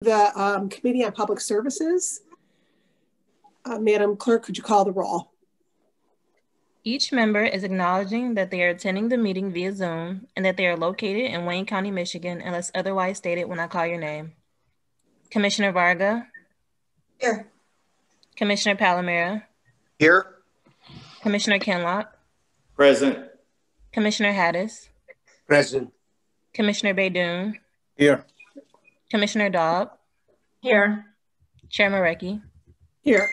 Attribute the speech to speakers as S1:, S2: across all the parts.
S1: The Committee on Public Services. Madam Clerk, could you call the roll?
S2: Each member is acknowledging that they are attending the meeting via Zoom and that they are located in Wayne County, Michigan, unless otherwise stated when I call your name. Commissioner Varga.
S3: Here.
S2: Commissioner Palomera.
S4: Here.
S2: Commissioner Kinlock.
S4: Present.
S2: Commissioner Haddis.
S4: Present.
S2: Commissioner Baydoun.
S4: Here.
S2: Commissioner Daub.
S3: Here.
S2: Chair Marecki.
S1: Here.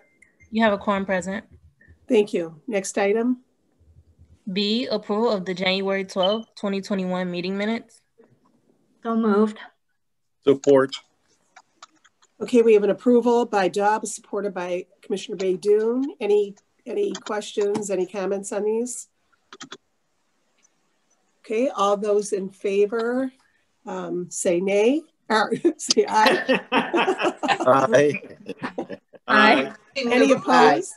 S2: You have a quorum present.
S1: Thank you. Next item.
S2: B, approval of the January 12, 2021 meeting minutes.
S3: So moved.
S4: Support.
S1: Okay, we have an approval by Daub, supported by Commissioner Baydoun. Any questions, any comments on these? Okay, all those in favor say nay, or say aye.
S4: Aye.
S3: Aye.
S1: Any opposed?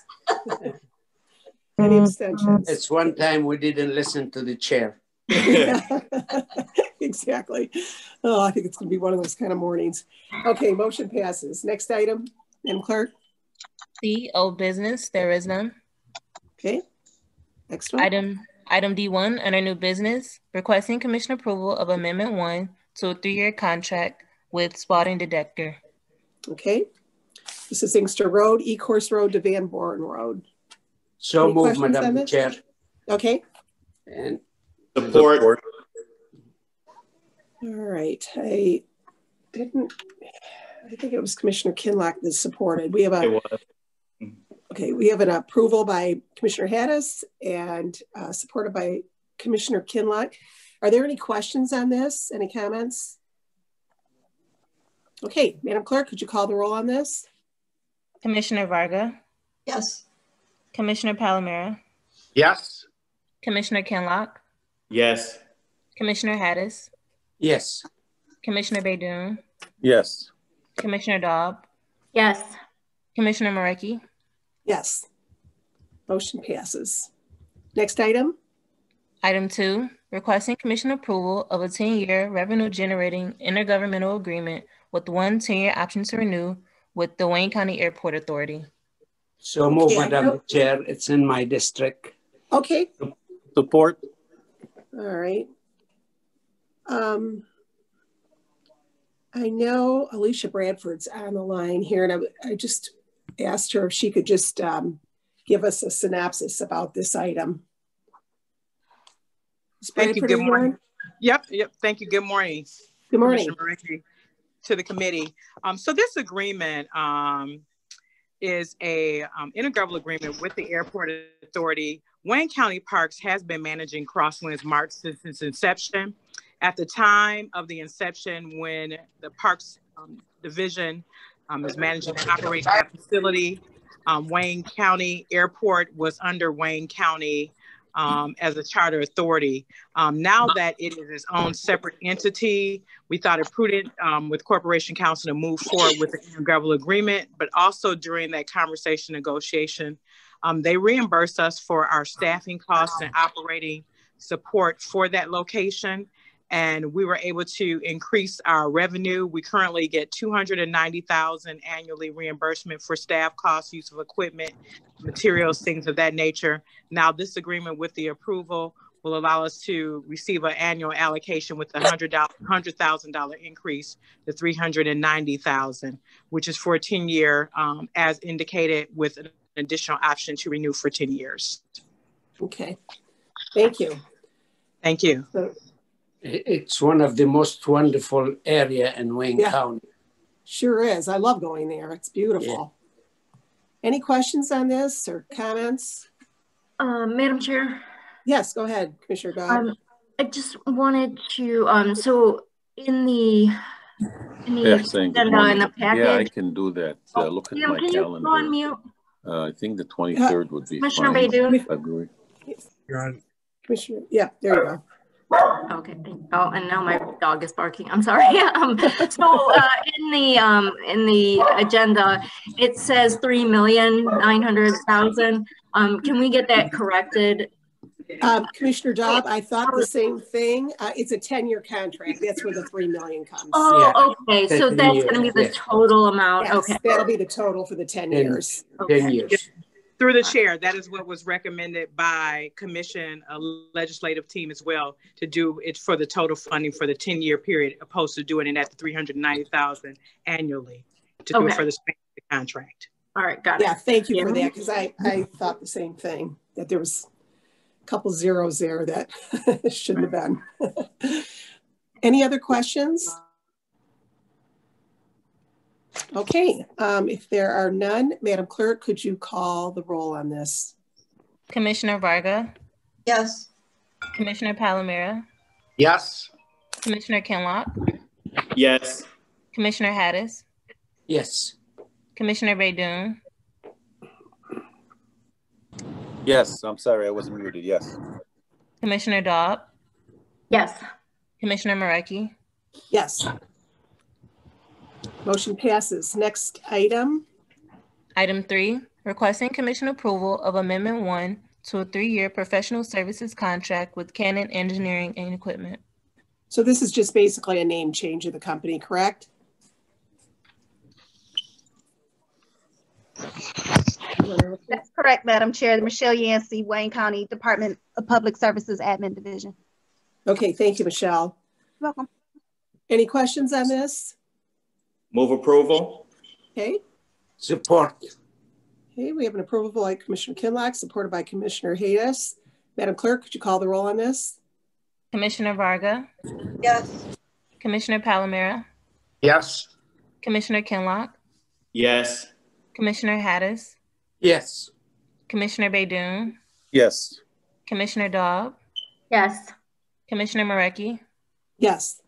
S1: Any abstentions?
S5: It's one time we didn't listen to the chair.
S1: Exactly. Oh, I think it's going to be one of those kind of mornings. Okay, motion passes. Next item, Madam Clerk.
S2: C, old business, there is none.
S1: Okay, next one.
S2: Item D1, under new business, requesting commission approval of Amendment 1 to a 3-year contract with Spalding Detector.
S1: Okay, this is Inkster Road, Ecorse Road to Van Born Road.
S5: So
S1: Any
S5: move,
S1: questions on
S5: Madam
S1: this?
S5: Chair.
S1: Okay.
S5: And
S4: Support.
S1: All right. I think it was Commissioner Kinlock that supported. We have we have an approval by Commissioner Haddis and supported by Commissioner Kinlock. Are there any questions on this? Any comments? Okay, Madam Clerk, could you call the roll on this?
S2: Commissioner Varga.
S3: Yes.
S2: Commissioner Palomera.
S4: Yes.
S2: Commissioner Kinlock.
S4: Yes.
S2: Commissioner Haddis.
S5: yes.
S2: Commissioner Baydoun.
S4: Yes.
S2: Commissioner Daub.
S3: Yes.
S2: Commissioner Marecki.
S1: Yes. Motion passes. Next item.
S2: Item 2, requesting commission approval of a 10-year revenue generating intergovernmental agreement with one 10-year option to renew with the Wayne County Airport Authority.
S5: So move, Madam Chair. It's in my district.
S1: Okay.
S4: Support.
S1: All right. I know Alicia Bradford's on the line here, and I just asked her if she could just give us a synopsis about this item.
S6: Thank you. Good morning. Yep. Thank you. Good morning.
S1: Good morning.
S6: Commissioner Marecki, to the committee. So this agreement is a intergovernmental agreement with the Airport Authority. Wayne County Parks has been managing Crosswinds March since its inception. At the time of the inception, when the Parks Division is managing and operating that facility, Wayne County Airport was under Wayne County as a charter authority. Now that it is its own separate entity, we thought it prudent with Corporation Counsel to move forward with the intergovernmental agreement, but also during that conversation negotiation, they reimbursed us for our staffing costs and operating support for that location. And we were able to increase our revenue. We currently get $290,000 annually reimbursement for staff costs, use of equipment, materials, things of that nature. Now, this agreement with the approval will allow us to receive an annual allocation with a $100,000 increase to $390,000, which is for a 10-year, as indicated, with an additional option to renew for 10 years.
S1: Okay, thank you.
S6: Thank you.
S5: It's one of the most wonderful area in Wayne County.
S1: Sure is. I love going there. It's beautiful. Yeah. Any questions on this or comments?
S3: Madam Chair?
S1: Yes, go ahead, Commissioner Daub.
S3: I just wanted to, so in the agenda in the package.
S7: Yeah, I can do that. Look at my calendar.
S3: Go on mute?
S7: I think the 23rd would be
S3: Commissioner
S7: fine.
S3: Baydoun?
S7: February.
S1: You're on. Commissioner, yeah, there you go.
S3: Okay. Oh, and now my dog is barking. I'm sorry. So in the agenda, it says $3,900,000. Can we get that corrected
S1: Commissioner Dobb, I thought the same thing. It's a 10-year contract. That's where the $3 million comes.
S3: Oh, okay. So that's going to be the total amount.
S1: Yes,
S3: okay.
S1: That'll be the total for the 10 years.
S5: 10 years.
S6: Through the chair, that is what was recommended by commission, a legislative team as well, to do it for the total funding for the 10-year period, opposed to doing it at the $390,000 annually to do it for the span of the contract.
S3: All right, got it.
S1: Yeah, thank you for that, because I thought the same thing, that there was a couple zeros there that shouldn't have been. Any other questions? Okay, if there are none, Madam Clerk, could you call the roll on this?
S2: Commissioner Varga?
S8: Yes.
S2: Commissioner Palomera?
S4: Yes.
S2: Commissioner Kinlock?
S4: Yes.
S2: Commissioner Hattis?
S5: Yes.
S2: Commissioner Baydoun?
S7: Yes, I'm sorry, I wasn't muted. Yes.
S2: Commissioner Dobb?
S3: Yes.
S2: Commissioner Marecki?
S1: Yes. Motion passes. Next item.
S2: Item 3, requesting commission approval of Amendment 1 to a 3-year professional services contract with Canon Engineering and Equipment.
S1: So this is just basically a name change of the company, correct?
S9: That's correct, Madam Chair. Michelle Yancey, Wayne County Department of Public Services Admin Division.
S1: Okay, thank you, Michelle.
S9: You're welcome.
S1: Any questions on this?
S4: Move approval.
S1: Okay.
S5: Support.
S1: Okay, we have an approval by Commissioner Kinlock, supported by Commissioner Hayes. Madam Clerk, could you call the roll on this?
S2: Commissioner Varga?
S8: Yes.
S2: Commissioner Palomera?
S4: Yes.
S2: Commissioner Kinlock?
S4: Yes.
S2: Commissioner Hattis?
S5: Yes.
S2: Commissioner Baydoun?
S7: Yes.
S2: Commissioner Dobb?
S3: Yes.
S2: Commissioner Marecki?
S1: Yes.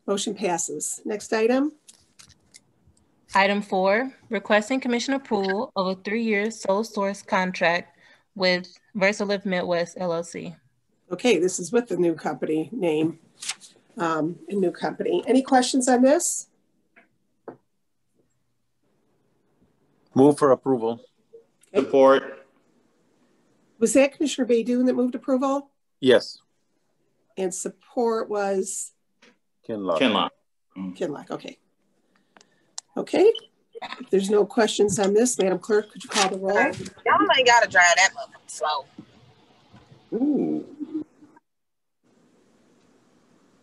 S1: Motion passes. Next item.
S2: Item 4, requesting commission approval of a 3-year sole source contract with VersaLift Midwest LLC.
S1: Okay, this is with the new company name, new company. Any questions on this?
S7: Move for approval.
S1: Okay.
S4: Support.
S1: Was that Commissioner Baydoun that moved approval?
S7: Yes.
S1: And support was?
S7: Kinlock.
S4: Kinlock.
S1: Kinlock, okay. Okay, if there's no questions on this, Madam Clerk, could you call the roll?
S8: Y'all ain't gotta drive that much slow.
S1: Ooh.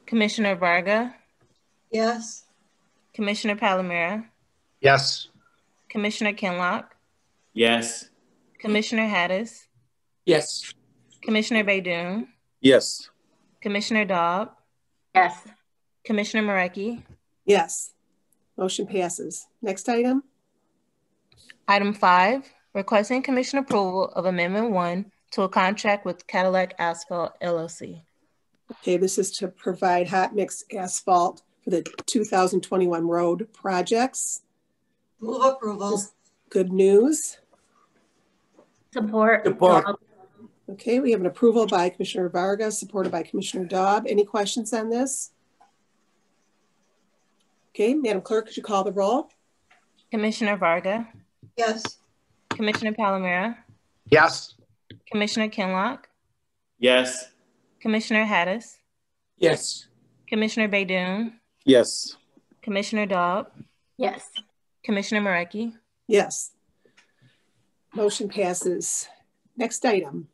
S2: Commissioner Varga?
S8: Yes.
S2: Commissioner Palomera?
S4: Yes.
S2: Commissioner Kinlock?
S4: Yes.
S2: Commissioner Hattis?
S5: Yes.
S2: Commissioner Baydoun?
S7: Yes.
S2: Commissioner Dobb?
S3: Yes.
S2: Commissioner Marecki?
S1: Yes. Motion passes. Next item.
S2: Item 5, requesting commission approval of Amendment 1 to a contract with Cadillac Asphalt LLC.
S1: Okay, this is to provide hot mix asphalt for the 2021 road projects.
S8: Move approval.
S1: Good news.
S3: Support.
S5: Support.
S1: Okay, we have an approval by Commissioner Varga, supported by Commissioner Dobb. Any questions on this? Okay, Madam Clerk, could you call the roll?
S2: Commissioner Varga?
S8: Yes.
S2: Commissioner Palomera?
S4: Yes.
S2: Commissioner Kinlock?
S4: Yes.
S2: Commissioner Hattis?
S5: Yes.
S2: Commissioner Baydoun?
S7: Yes.
S2: Commissioner Dobb?
S3: Yes.
S2: Commissioner Marecki?
S1: Yes. Motion passes. Next item.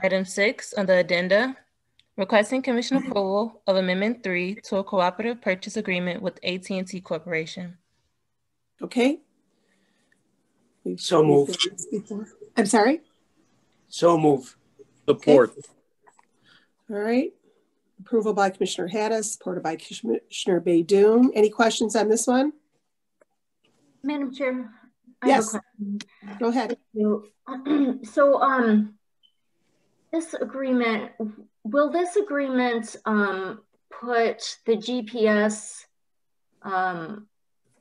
S2: Item 6 on the addenda, requesting commission approval of Amendment 3 to a cooperative purchase agreement with AT&T Corporation.
S1: Okay.
S5: So move.
S1: I'm sorry?
S5: So move.
S7: Support.
S1: Okay. All right. Approval by Commissioner Hattis, supported by Commissioner Baydoun. Any questions on this one?
S3: Madam Chair.
S1: Yes. Go ahead.
S3: So, this agreement, will this agreement put the GPS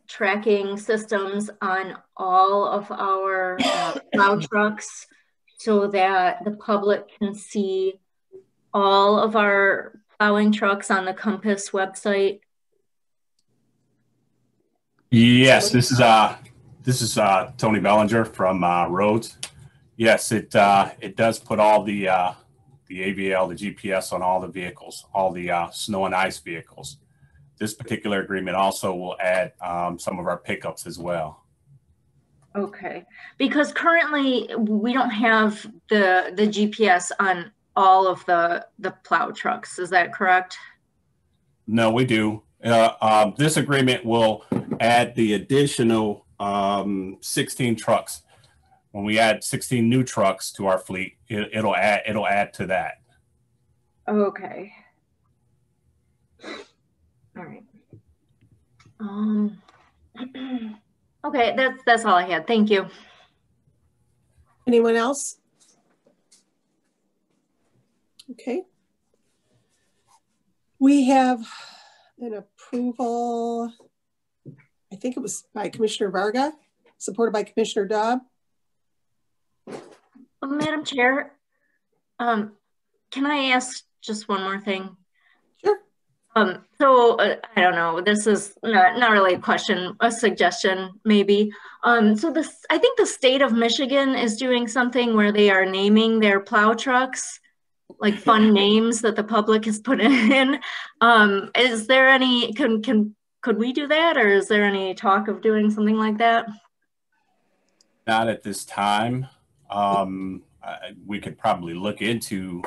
S3: tracking systems on all of our plow trucks so that the public can see all of our plowing trucks on the Compass website?
S10: Yes, this is Tony Bellinger from Rhodes. Yes, it does put all the AVL, the GPS on all the vehicles, all the snow and ice vehicles. This particular agreement also will add some of our pickups as well.
S3: Okay, because currently we don't have the GPS on all of the plow trucks. Is that correct?
S10: No, we do. This agreement will add the additional 16 trucks. When we add 16 new trucks to our fleet, it'll add to that.
S3: Okay. All right. Okay, that's all I had. Thank you.
S1: Anyone else? Okay. We have an approval, I think it was by Commissioner Varga, supported by Commissioner Dobb.
S3: Madam Chair, can I ask just one more thing?
S1: Sure.
S3: So I don't know, this is not really a question, a suggestion maybe. So I think the state of Michigan is doing something where they are naming their plow trucks, like fun names that the public has put in. Is there any, could we do that? Or is there any talk of doing something like that?
S10: Not at this time. We could probably look into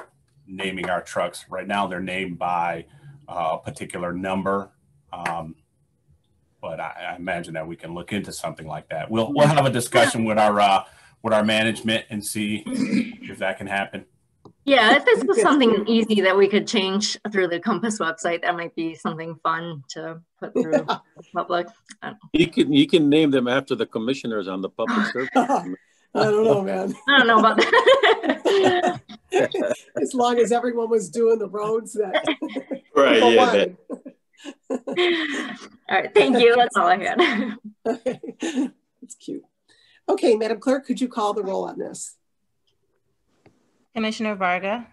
S10: naming our trucks. Right now they're named by a particular number. But I imagine that we can look into something like that. We'll have a discussion with our management and see if that can happen.
S3: Yeah, if this was something easy that we could change through the Compass website, that might be something fun to put through the public.
S7: You can name them after the commissioners on the public service.
S1: I don't know, man.
S3: I don't know about that.
S1: As long as everyone was doing the roads that
S4: Right, yeah.
S3: All right, thank you. That's all I had.
S1: That's cute. Okay, Madam Clerk, could you call the roll on this?
S2: Commissioner Varga,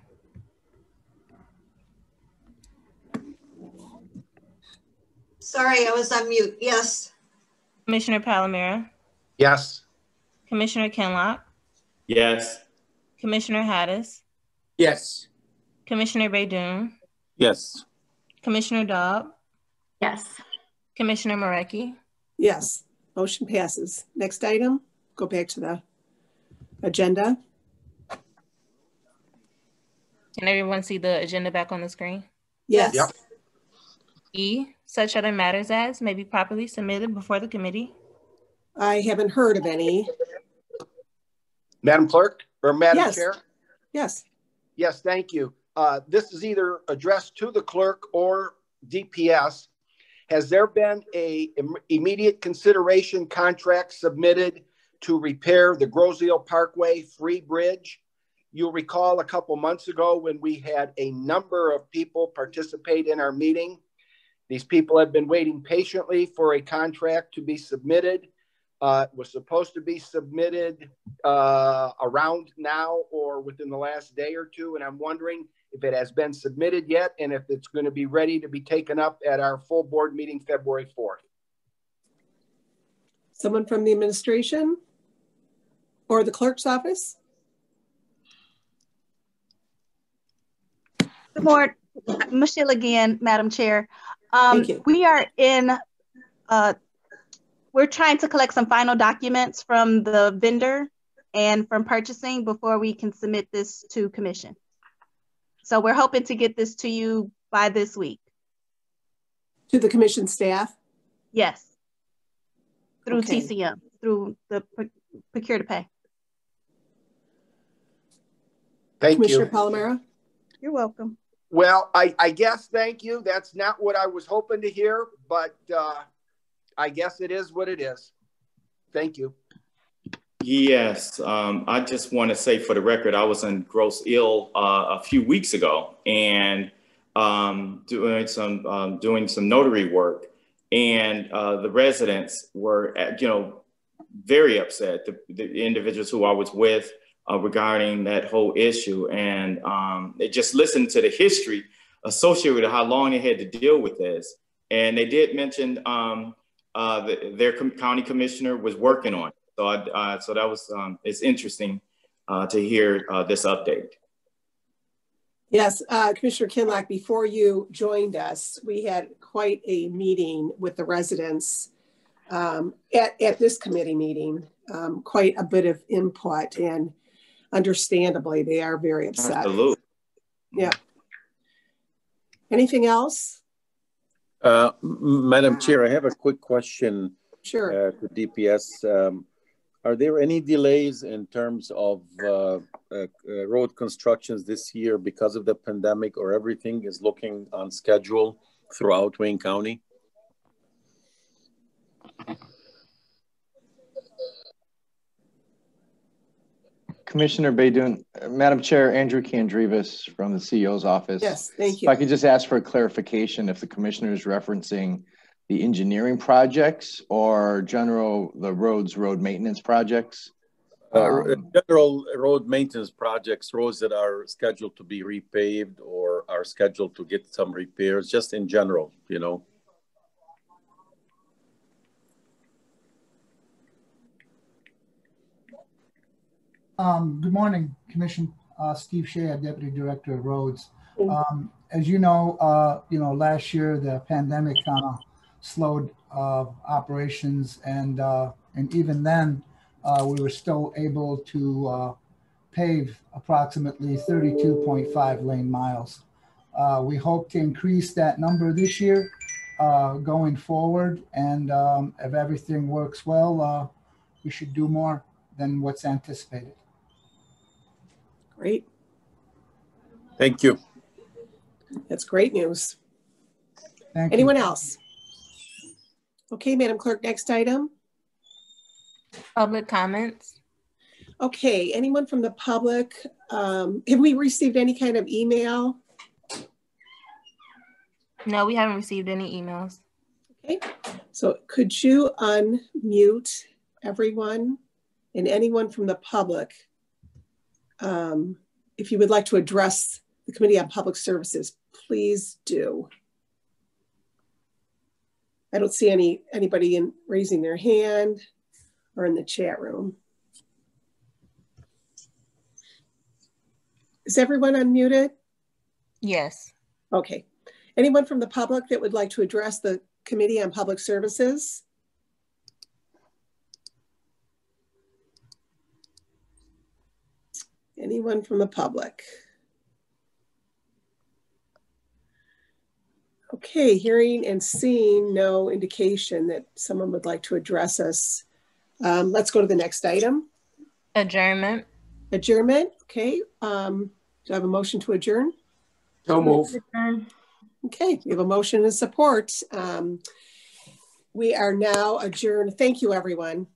S8: Sorry, I was on mute. Yes.
S2: Commissioner Palomera,
S4: Yes.
S2: Commissioner Kinlock,
S4: Yes.
S2: Commissioner Hattis,
S5: Yes.
S2: Commissioner Baydoun,
S7: Yes.
S2: Commissioner Dobb,
S3: Yes.
S2: Commissioner Marecki.
S1: Yes, motion passes. Next item, go back to the agenda.
S2: Can everyone see the agenda back on the screen?
S1: Yes.
S4: Yep.
S2: E, such other matters as may be properly submitted before the committee.
S1: I haven't heard of any.
S11: Madam Clerk or Madam
S1: Yes.
S11: Chair?
S1: Yes.
S11: Yes, thank you. This is either addressed to the clerk or DPS. Has there been a immediate consideration contract submitted to repair the Groseal Parkway Free Bridge? You'll recall a couple months ago when we had a number of people participate in our meeting. These people have been waiting patiently for a contract to be submitted. It was supposed to be submitted around now or within the last day or two. And I'm wondering if it has been submitted yet and if it's going to be ready to be taken up at our full board meeting February 4th.
S1: Someone from the administration or the clerk's office?
S9: Good morning, Michelle again, Madam Chair.
S1: Thank you.
S9: We are in, we're trying to collect some final documents from the vendor and from purchasing before we can submit this to commission. So we're hoping to get this to you by this week.
S1: To the commission staff?
S9: Yes. Through
S1: Okay.
S9: TCM, through the procure to pay.
S11: Thank
S1: Commissioner
S11: you.
S1: Palomera?
S9: You're welcome.
S11: Well, I guess thank you. That's not what I was hoping to hear, but I guess it is what it is. Thank you.
S4: Yes, I just want to say for the record, I was in Groseal a few weeks ago and doing some notary work, and the residents were, very upset. The individuals who I was with regarding that whole issue, and they just listened to the history associated with how long they had to deal with this, and they did mention their county commissioner was working on it. So that was it's interesting to hear this update.
S1: Yes, Commissioner Kinloch, before you joined us, we had quite a meeting with the residents at this committee meeting, quite a bit of input, and understandably, they are very upset.
S4: Absolutely.
S1: Yeah. Anything else?
S7: Madam Chair, I have a quick question.
S1: Sure.
S7: To DPS. Are there any delays in terms of road constructions this year because of the pandemic, or everything is looking on schedule throughout Wayne County?
S12: Commissioner Baydoun, Madam Chair, Andrew Kandrivas from the CEO's office.
S1: Yes, thank you.
S12: If I could just ask for a clarification if the commissioner is referencing the engineering projects or the road maintenance projects?
S7: General road maintenance projects, roads that are scheduled to be repaved or are scheduled to get some repairs, just in general, you know.
S13: Good morning, Commission. Steve Shea, Deputy Director of Roads. As you know, last year the pandemic kind of slowed operations, and even then we were still able to pave approximately 32.5 lane miles. We hope to increase that number this year going forward, and if everything works well, we should do more than what's anticipated.
S1: Great.
S7: Thank you.
S1: That's great news.
S13: Thank
S1: Anyone
S13: you.
S1: else? Okay, Madam Clerk, next item.
S2: Public comments.
S1: Okay, anyone from the public? Have we received any kind of email?
S2: No, we haven't received any emails.
S1: Okay, so could you unmute everyone and anyone from the public if you would like to address the Committee on Public Services, please do. I don't see anybody raising their hand or in the chat room. Is everyone unmuted?
S2: Yes.
S1: Okay. Anyone from the public that would like to address the Committee on Public Services? Anyone from the public? Okay, hearing and seeing no indication that someone would like to address us. Let's go to the next item.
S2: Adjournment.
S1: Adjournment, okay. Do I have a motion to adjourn?
S5: So move.
S1: Okay, we have a motion and support. We are now adjourned. Thank you, everyone.